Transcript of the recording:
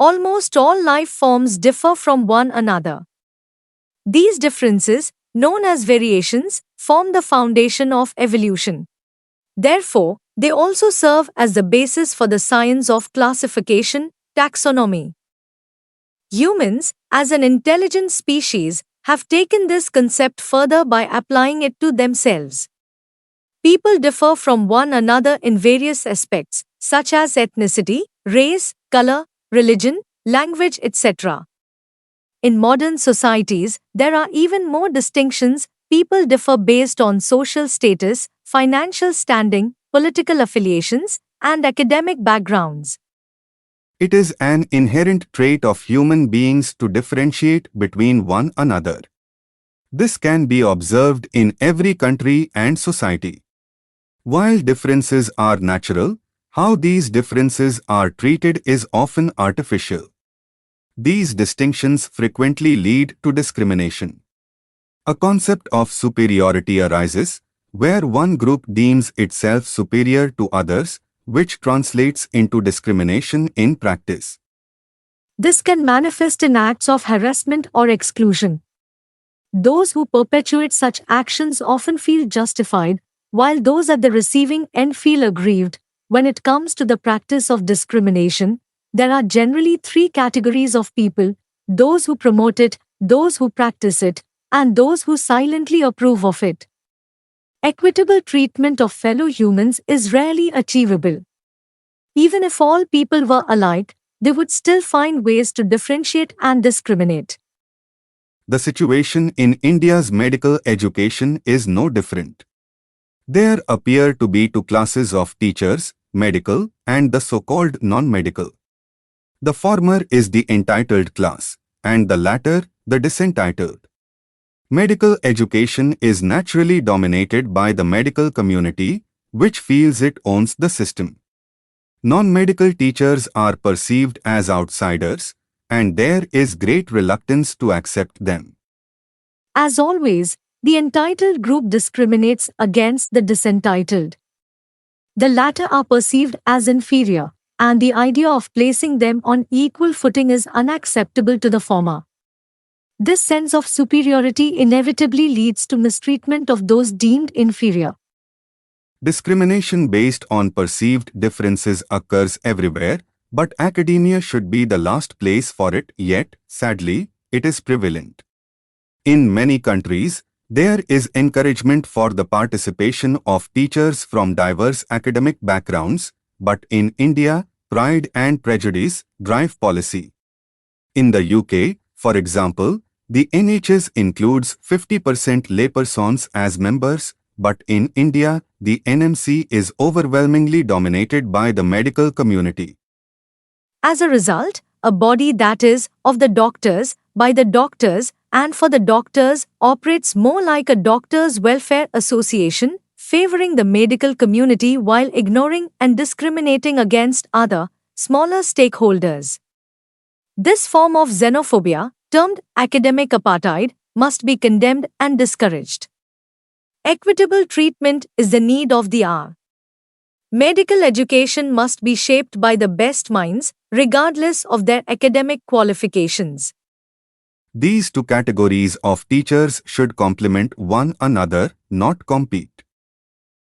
almost all life forms differ from one another. These differences, known as variations, form the foundation of evolution. Therefore, they also serve as the basis for the science of classification, taxonomy. Humans, as an intelligent species, have taken this concept further by applying it to themselves. People differ from one another in various aspects, such as ethnicity, race, color, religion, language, etc. In modern societies, there are even more distinctions. People differ based on social status, financial standing, political affiliations, and academic backgrounds. It is an inherent trait of human beings to differentiate between one another. This can be observed in every country and society. While differences are natural, how these differences are treated is often artificial. These distinctions frequently lead to discrimination. A concept of superiority arises, where one group deems itself superior to others, which translates into discrimination in practice. This can manifest in acts of harassment or exclusion. Those who perpetuate such actions often feel justified, while those at the receiving end feel aggrieved. When it comes to the practice of discrimination, there are generally three categories of people: those who promote it, those who practice it, and those who silently approve of it. Equitable treatment of fellow humans is rarely achievable. Even if all people were alike, they would still find ways to differentiate and discriminate. The situation in India's medical education is no different. There appear to be two classes of teachers, medical and the so-called non-medical. The former is the entitled class, and the latter, the disentitled. Medical education is naturally dominated by the medical community, which feels it owns the system. Non-medical teachers are perceived as outsiders, and there is great reluctance to accept them. As always, the entitled group discriminates against the disentitled. The latter are perceived as inferior, and the idea of placing them on equal footing is unacceptable to the former. This sense of superiority inevitably leads to mistreatment of those deemed inferior. Discrimination based on perceived differences occurs everywhere, but academia should be the last place for it, yet, sadly, it is prevalent. In many countries, there is encouragement for the participation of teachers from diverse academic backgrounds, but in India, pride and prejudice drive policy. In the UK, for example, the NHS includes 50% laypersons as members, but in India, the NMC is overwhelmingly dominated by the medical community. As a result, a body that is of the doctors, by the doctors, and for the doctors operates more like a doctors' welfare association, favoring the medical community while ignoring and discriminating against other, smaller stakeholders. This form of xenophobia, termed academic apartheid, must be condemned and discouraged. Equitable treatment is the need of the hour. Medical education must be shaped by the best minds, regardless of their academic qualifications. These two categories of teachers should complement one another, not compete.